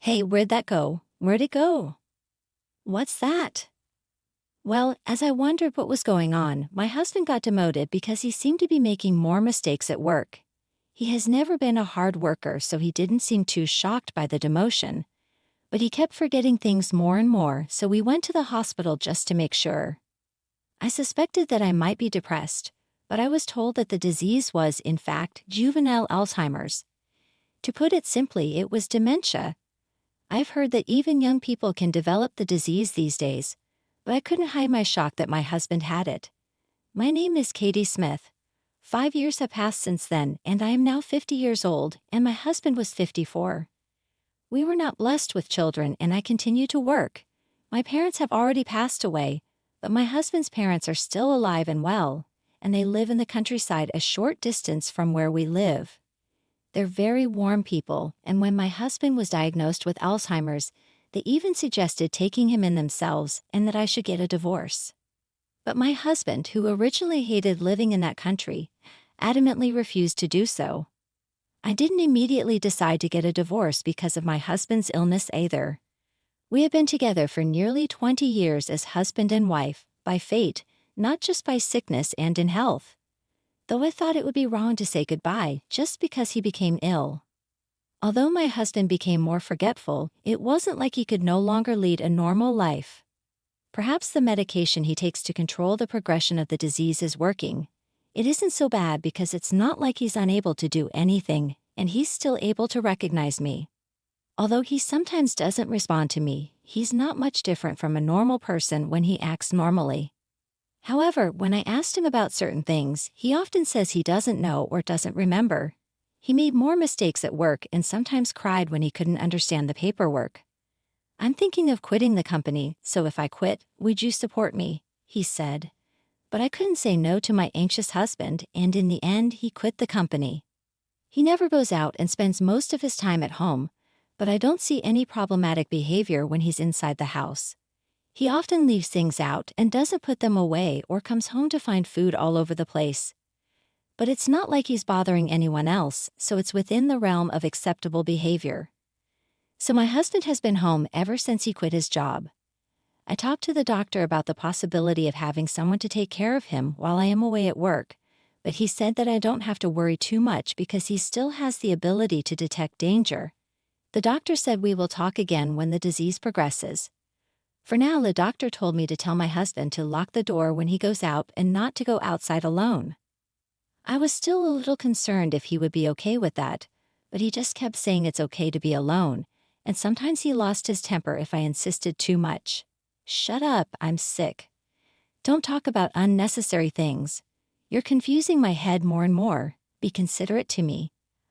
Hey, where'd that go? Where'd it go? What's that? Well, as I wondered what was going on, my husband got demoted because he seemed to be making more mistakes at work. He has never been a hard worker, so he didn't seem too shocked by the demotion. But he kept forgetting things more and more, so we went to the hospital just to make sure. I suspected that I might be depressed, but I was told that the disease was, in fact, juvenile Alzheimer's. To put it simply, it was dementia. I've heard that even young people can develop the disease these days, but I couldn't hide my shock that my husband had it. My name is Katie Smith. 5 years have passed since then, and I am now 50 years old, and my husband was 54. We were not blessed with children, and I continue to work. My parents have already passed away, but my husband's parents are still alive and well, and they live in the countryside a short distance from where we live. They're very warm people, and when my husband was diagnosed with Alzheimer's, they even suggested taking him in themselves and that I should get a divorce. But my husband, who originally hated living in that country, adamantly refused to do so. I didn't immediately decide to get a divorce because of my husband's illness either. We have been together for nearly 20 years as husband and wife, by fate, not just by sickness and in health. Though I thought it would be wrong to say goodbye just because he became ill. Although my husband became more forgetful, it wasn't like he could no longer lead a normal life. Perhaps the medication he takes to control the progression of the disease is working. It isn't so bad because it's not like he's unable to do anything, and he's still able to recognize me. Although he sometimes doesn't respond to me, he's not much different from a normal person when he acts normally. However, when I asked him about certain things, he often says he doesn't know or doesn't remember. He made more mistakes at work and sometimes cried when he couldn't understand the paperwork. I'm thinking of quitting the company, so if I quit, would you support me? He said. But I couldn't say no to my anxious husband, and in the end, he quit the company. He never goes out and spends most of his time at home, but I don't see any problematic behavior when he's inside the house. He often leaves things out and doesn't put them away or comes home to find food all over the place. But it's not like he's bothering anyone else, so it's within the realm of acceptable behavior. So my husband has been home ever since he quit his job. I talked to the doctor about the possibility of having someone to take care of him while I am away at work, but he said that I don't have to worry too much because he still has the ability to detect danger. The doctor said we will talk again when the disease progresses. For now, the doctor told me to tell my husband to lock the door when he goes out and not to go outside alone. I was still a little concerned if he would be okay with that, but he just kept saying it's okay to be alone, and sometimes he lost his temper if I insisted too much. Shut up, I'm sick. Don't talk about unnecessary things. You're confusing my head more and more. Be considerate to me.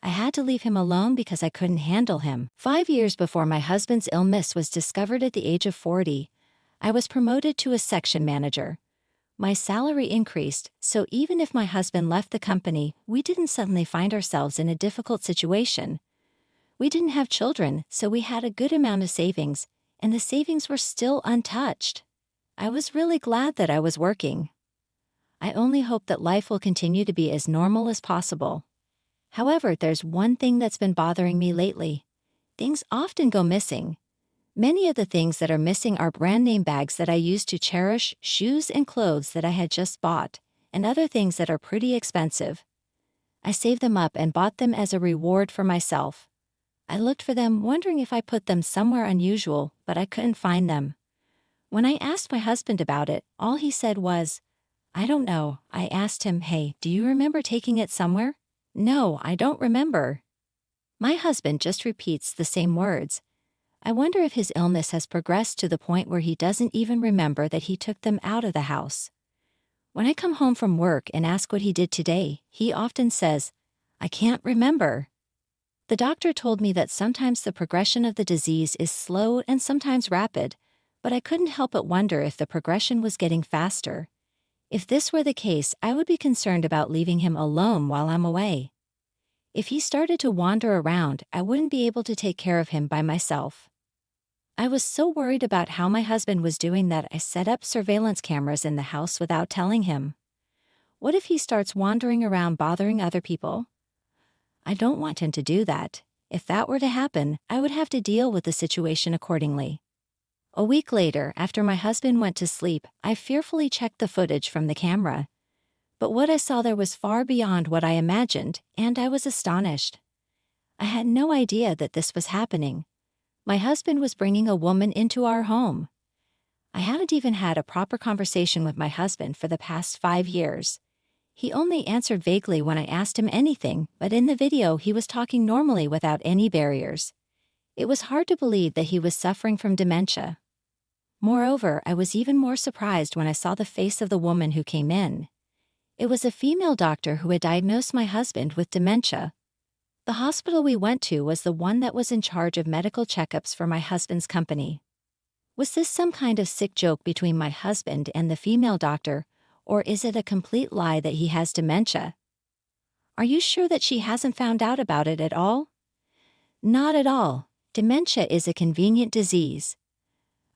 I had to leave him alone because I couldn't handle him. 5 years before my husband's illness was discovered at the age of 40, I was promoted to a section manager. My salary increased, so even if my husband left the company, we didn't suddenly find ourselves in a difficult situation. We didn't have children, so we had a good amount of savings, and the savings were still untouched. I was really glad that I was working. I only hope that life will continue to be as normal as possible. However, there's one thing that's been bothering me lately. Things often go missing. Many of the things that are missing are brand name bags that I used to cherish, shoes and clothes that I had just bought, and other things that are pretty expensive. I saved them up and bought them as a reward for myself. I looked for them, wondering if I put them somewhere unusual, but I couldn't find them. When I asked my husband about it, all he said was, "I don't know." I asked him, "Hey, do you remember taking it somewhere?" "No, I don't remember." My husband just repeats the same words. I wonder if his illness has progressed to the point where he doesn't even remember that he took them out of the house. When I come home from work and ask what he did today, he often says, "I can't remember." The doctor told me that sometimes the progression of the disease is slow and sometimes rapid, but I couldn't help but wonder if the progression was getting faster. If this were the case, I would be concerned about leaving him alone while I'm away. If he started to wander around, I wouldn't be able to take care of him by myself. I was so worried about how my husband was doing that I set up surveillance cameras in the house without telling him. What if he starts wandering around bothering other people? I don't want him to do that. If that were to happen, I would have to deal with the situation accordingly. A week later, after my husband went to sleep, I fearfully checked the footage from the camera. But what I saw there was far beyond what I imagined, and I was astonished. I had no idea that this was happening. My husband was bringing a woman into our home. I hadn't even had a proper conversation with my husband for the past 5 years. He only answered vaguely when I asked him anything, but in the video he was talking normally without any barriers. It was hard to believe that he was suffering from dementia. Moreover, I was even more surprised when I saw the face of the woman who came in. It was a female doctor who had diagnosed my husband with dementia. The hospital we went to was the one that was in charge of medical checkups for my husband's company. Was this some kind of sick joke between my husband and the female doctor, or is it a complete lie that he has dementia? Are you sure that she hasn't found out about it at all? Not at all. Dementia is a convenient disease.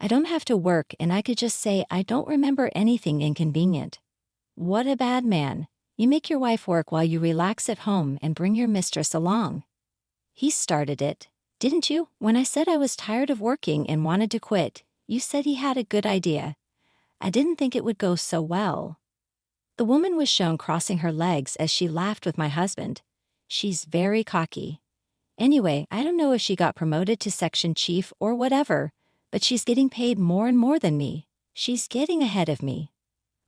I don't have to work and I could just say I don't remember anything inconvenient. What a bad man. You make your wife work while you relax at home and bring your mistress along. He started it, didn't you? When I said I was tired of working and wanted to quit, you said he had a good idea. I didn't think it would go so well. The woman was shown crossing her legs as she laughed with my husband. She's very cocky. Anyway, I don't know if she got promoted to section chief or whatever, but she's getting paid more and more than me. She's getting ahead of me.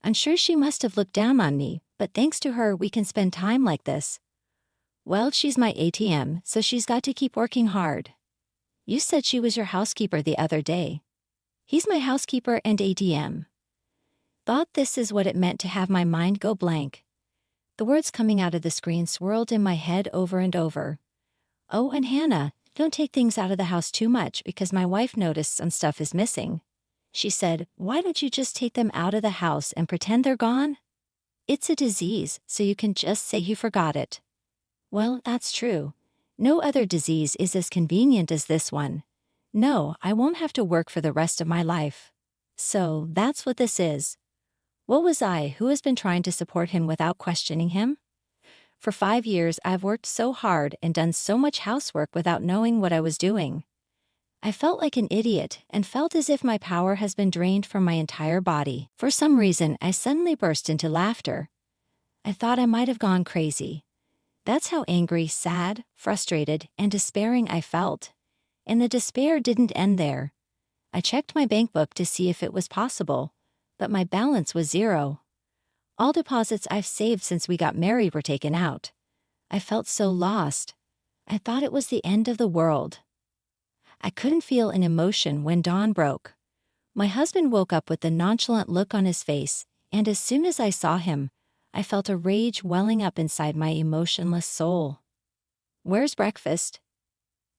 I'm sure she must have looked down on me, but thanks to her we can spend time like this. Well, she's my ATM, so she's got to keep working hard. You said she was your housekeeper the other day. He's my housekeeper and ATM. Thought this is what it meant to have my mind go blank. The words coming out of the screen swirled in my head over and over. Oh, and Hannah, don't take things out of the house too much because my wife noticed some stuff is missing. She said, why don't you just take them out of the house and pretend they're gone? It's a disease, so you can just say you forgot it. Well, that's true. No other disease is as convenient as this one. No, I won't have to work for the rest of my life. So, that's what this is. What was I who has been trying to support him without questioning him? For 5 years, I've worked so hard and done so much housework without knowing what I was doing. I felt like an idiot and felt as if my power has been drained from my entire body. For some reason, I suddenly burst into laughter. I thought I might have gone crazy. That's how angry, sad, frustrated, and despairing I felt. And the despair didn't end there. I checked my bank book to see if it was possible, but my balance was 0. All deposits I've saved since we got married were taken out. I felt so lost. I thought it was the end of the world. I couldn't feel an emotion when dawn broke. My husband woke up with a nonchalant look on his face, and as soon as I saw him, I felt a rage welling up inside my emotionless soul. Where's breakfast?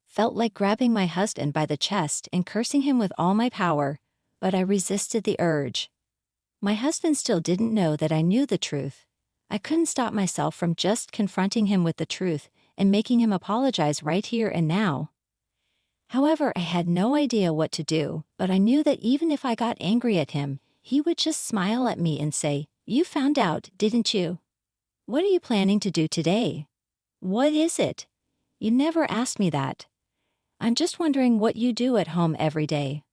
Felt like grabbing my husband by the chest and cursing him with all my power, but I resisted the urge. My husband still didn't know that I knew the truth. I couldn't stop myself from just confronting him with the truth and making him apologize right here and now. However, I had no idea what to do, but I knew that even if I got angry at him, he would just smile at me and say, "You found out, didn't you? What are you planning to do today? What is it? You never asked me that. I'm just wondering what you do at home every day.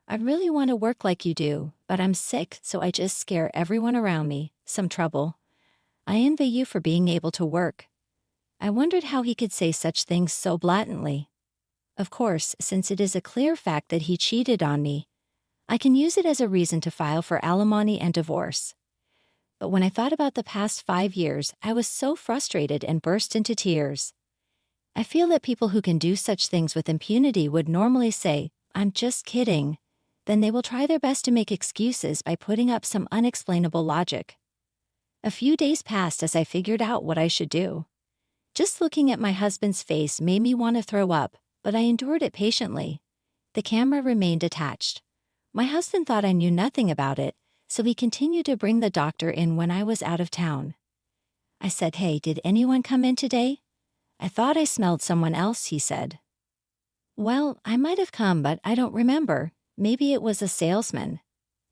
I really want to work like you do, but I'm sick, so I just scare everyone around me. Some trouble. I envy you for being able to work." I wondered how he could say such things so blatantly. Of course, since it is a clear fact that he cheated on me, I can use it as a reason to file for alimony and divorce. But when I thought about the past 5 years, I was so frustrated and burst into tears. I feel that people who can do such things with impunity would normally say, "I'm just kidding." Then they will try their best to make excuses by putting up some unexplainable logic. A few days passed as I figured out what I should do. Just looking at my husband's face made me want to throw up, but I endured it patiently. The camera remained attached. My husband thought I knew nothing about it, so he continued to bring the doctor in when I was out of town. I said, "Hey, did anyone come in today?" "I thought I smelled someone else," he said. "Well, I might have come, but I don't remember. Maybe it was a salesman."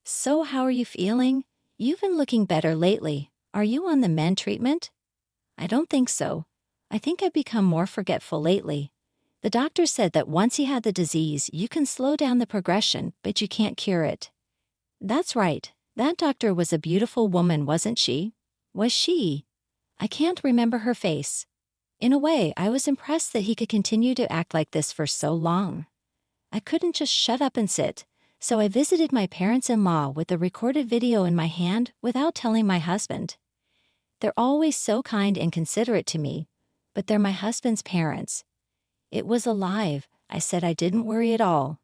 "So how are you feeling? You've been looking better lately. Are you on the men treatment?" "I don't think so. I think I've become more forgetful lately. The doctor said that once he had the disease, you can slow down the progression, but you can't cure it. That's right. That doctor was a beautiful woman, wasn't she? Was she? I can't remember her face. In a way, I was impressed that he could continue to act like this for so long. I couldn't just shut up and sit, so I visited my parents-in-law with the recorded video in my hand without telling my husband. They're always so kind and considerate to me, but they're my husband's parents. It was alive. I said I didn't worry at all.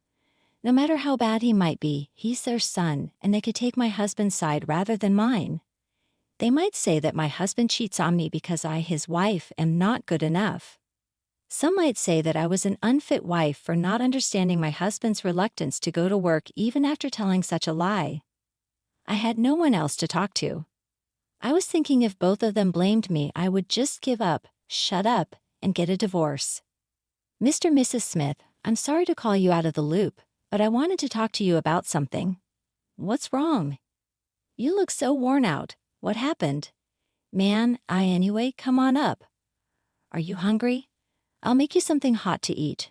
No matter how bad he might be, he's their son, and they could take my husband's side rather than mine. They might say that my husband cheats on me because I, his wife, am not good enough. Some might say that I was an unfit wife for not understanding my husband's reluctance to go to work even after telling such a lie. I had no one else to talk to. I was thinking if both of them blamed me, I would just give up, shut up, and get a divorce. Mr. and Mrs. Smith, I'm sorry to call you out of the loop, but I wanted to talk to you about something. What's wrong? You look so worn out. What happened? Man, anyway, come on up. Are you hungry? I'll make you something hot to eat.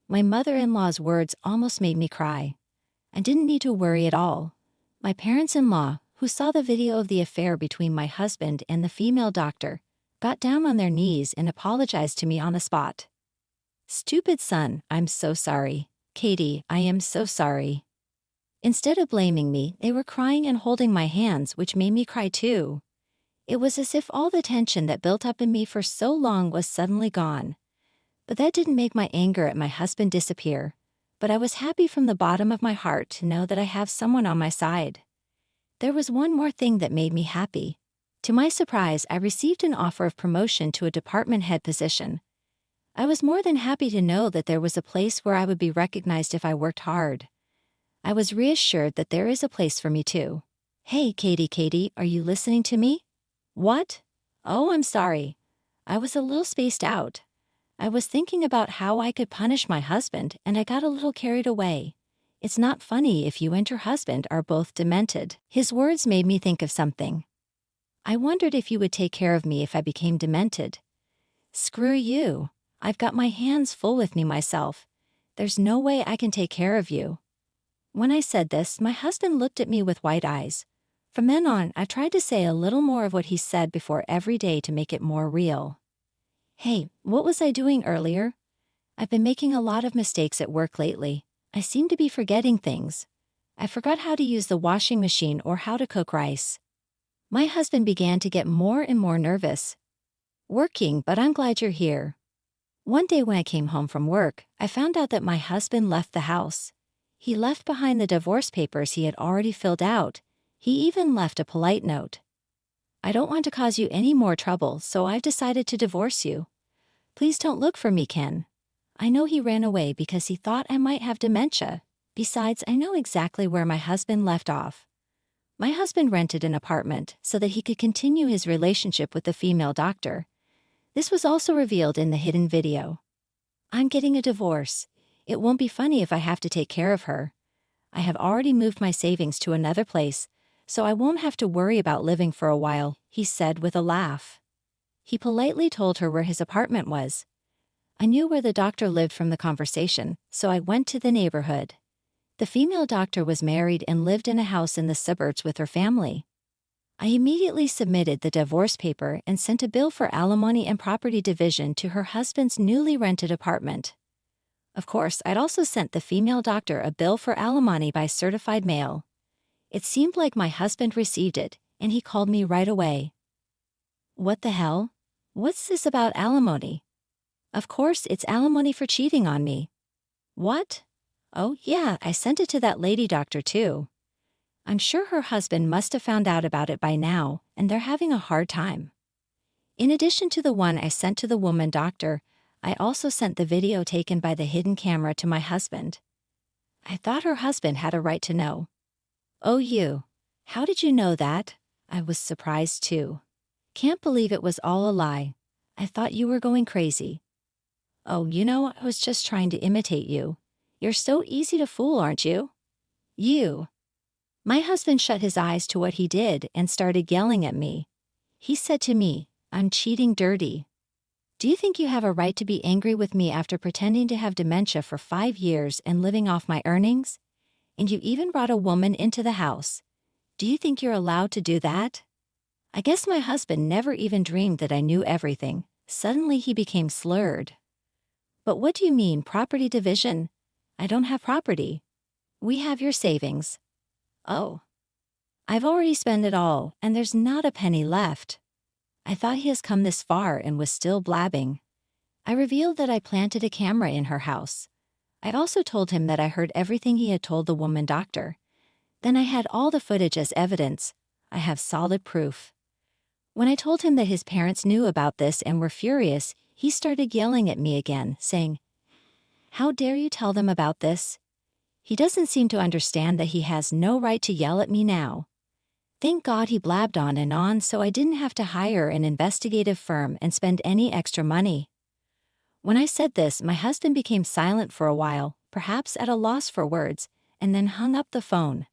My mother-in-law's words almost made me cry. I didn't need to worry at all. My parents-in-law, who saw the video of the affair between my husband and the female doctor, got down on their knees and apologized to me on the spot. Stupid son, I'm so sorry. Katie, I am so sorry. Instead of blaming me, they were crying and holding my hands, which made me cry too. It was as if all the tension that built up in me for so long was suddenly gone. But that didn't make my anger at my husband disappear. But I was happy from the bottom of my heart to know that I have someone on my side. There was one more thing that made me happy. To my surprise, I received an offer of promotion to a department head position. I was more than happy to know that there was a place where I would be recognized if I worked hard. I was reassured that there is a place for me too. Hey, Katie, are you listening to me? What? Oh, I'm sorry. I was a little spaced out. I was thinking about how I could punish my husband, and I got a little carried away. It's not funny if you and your husband are both demented. His words made me think of something. I wondered if you would take care of me if I became demented. Screw you. I've got my hands full with me myself. There's no way I can take care of you. When I said this, my husband looked at me with wide eyes. From then on, I tried to say a little more of what he said before every day to make it more real. Hey, what was I doing earlier? I've been making a lot of mistakes at work lately. I seem to be forgetting things. I forgot how to use the washing machine or how to cook rice. My husband began to get more and more nervous. Working, but I'm glad you're here. One day when I came home from work, I found out that my husband left the house. He left behind the divorce papers he had already filled out. He even left a polite note. I don't want to cause you any more trouble, so I've decided to divorce you. Please don't look for me, Ken. I know he ran away because he thought I might have dementia. Besides, I know exactly where my husband left off. My husband rented an apartment so that he could continue his relationship with the female doctor. This was also revealed in the hidden video. I'm getting a divorce. It won't be funny if I have to take care of her. I have already moved my savings to another place, so I won't have to worry about living for a while, he said with a laugh. He politely told her where his apartment was. I knew where the doctor lived from the conversation, so I went to the neighborhood. The female doctor was married and lived in a house in the suburbs with her family. I immediately submitted the divorce paper and sent a bill for alimony and property division to her husband's newly rented apartment. Of course, I'd also sent the female doctor a bill for alimony by certified mail. It seemed like my husband received it, and he called me right away. What the hell? What's this about alimony? Of course, it's alimony for cheating on me. What? Oh, yeah, I sent it to that lady doctor too. I'm sure her husband must have found out about it by now, and they're having a hard time. In addition to the one I sent to the woman doctor, I also sent the video taken by the hidden camera to my husband. I thought her husband had a right to know. Oh, you. How did you know that? I was surprised too. Can't believe it was all a lie. I thought you were going crazy. Oh, I was just trying to imitate you. You're so easy to fool, aren't you? You. My husband shut his eyes to what he did and started yelling at me. He said to me, I'm cheating dirty. Do you think you have a right to be angry with me after pretending to have dementia for 5 years and living off my earnings? And you even brought a woman into the house. Do you think you're allowed to do that? I guess my husband never even dreamed that I knew everything. Suddenly he became slurred. But what do you mean, property division? I don't have property. We have your savings. Oh. I've already spent it all, and there's not a penny left. I thought he has come this far and was still blabbing. I revealed that I planted a camera in her house. I also told him that I heard everything he had told the woman doctor. Then I had all the footage as evidence. I have solid proof. When I told him that his parents knew about this and were furious, he started yelling at me again, saying, "How dare you tell them about this?" He doesn't seem to understand that he has no right to yell at me now. Thank God he blabbed on and on so I didn't have to hire an investigative firm and spend any extra money. When I said this, my husband became silent for a while, perhaps at a loss for words, and then hung up the phone.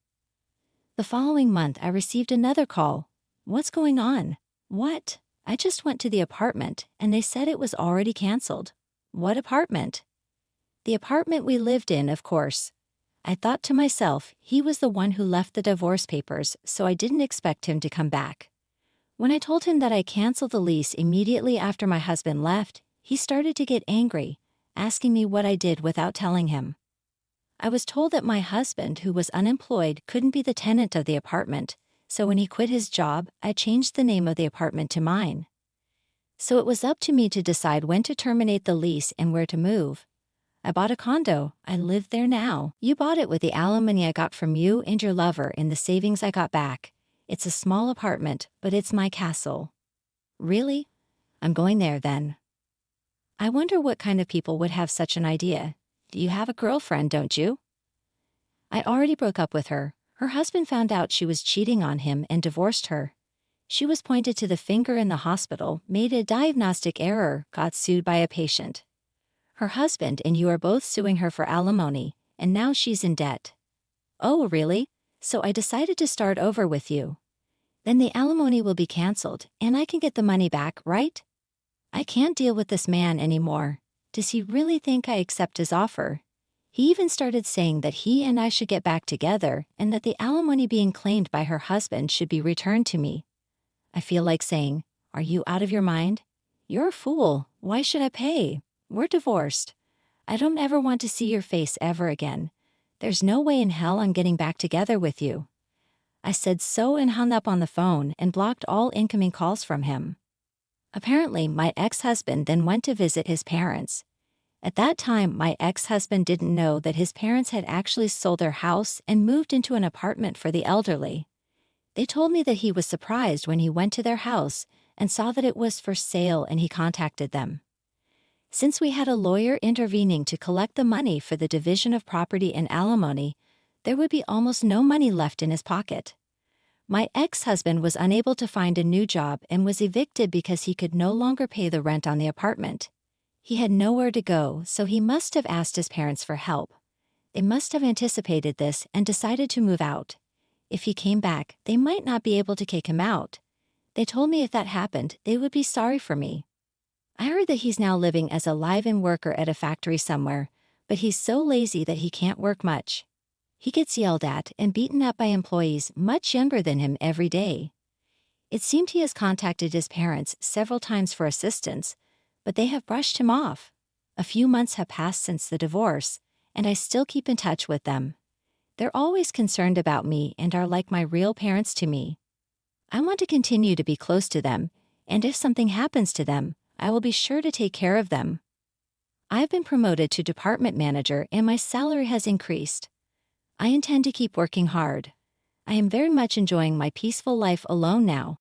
The following month, I received another call. What's going on? What? I just went to the apartment, and they said it was already canceled. What apartment? The apartment we lived in, of course. I thought to myself, he was the one who left the divorce papers, so I didn't expect him to come back. When I told him that I canceled the lease immediately after my husband left, he started to get angry, asking me what I did without telling him. I was told that my husband, who was unemployed, couldn't be the tenant of the apartment, so when he quit his job, I changed the name of the apartment to mine. So it was up to me to decide when to terminate the lease and where to move. I bought a condo. I live there now. You bought it with the alimony I got from you and your lover and the savings I got back. It's a small apartment, but it's my castle. Really? I'm going there then. I wonder what kind of people would have such an idea. Do you have a girlfriend, don't you? I already broke up with her. Her husband found out she was cheating on him and divorced her. She was pointed to the finger in the hospital, made a diagnostic error, got sued by a patient. Her husband and you are both suing her for alimony, and now she's in debt. Oh, really? So I decided to start over with you. Then the alimony will be canceled, and I can get the money back, right? I can't deal with this man anymore. Does he really think I accept his offer? He even started saying that he and I should get back together and that the alimony being claimed by her husband should be returned to me. I feel like saying, "Are you out of your mind? You're a fool. Why should I pay? We're divorced. I don't ever want to see your face ever again. There's no way in hell I'm getting back together with you." I said so and hung up on the phone and blocked all incoming calls from him. Apparently, my ex-husband then went to visit his parents. At that time, my ex-husband didn't know that his parents had actually sold their house and moved into an apartment for the elderly. They told me that he was surprised when he went to their house and saw that it was for sale and he contacted them. Since we had a lawyer intervening to collect the money for the division of property and alimony, there would be almost no money left in his pocket. My ex-husband was unable to find a new job and was evicted because he could no longer pay the rent on the apartment. He had nowhere to go, so he must have asked his parents for help. They must have anticipated this and decided to move out. If he came back, they might not be able to kick him out. They told me if that happened, they would be sorry for me. I heard that he's now living as a live-in worker at a factory somewhere, but he's so lazy that he can't work much. He gets yelled at and beaten up by employees much younger than him every day. It seemed he has contacted his parents several times for assistance, but they have brushed him off. A few months have passed since the divorce, and I still keep in touch with them. They're always concerned about me and are like my real parents to me. I want to continue to be close to them, and if something happens to them, I will be sure to take care of them. I've been promoted to department manager and my salary has increased. I intend to keep working hard. I am very much enjoying my peaceful life alone now.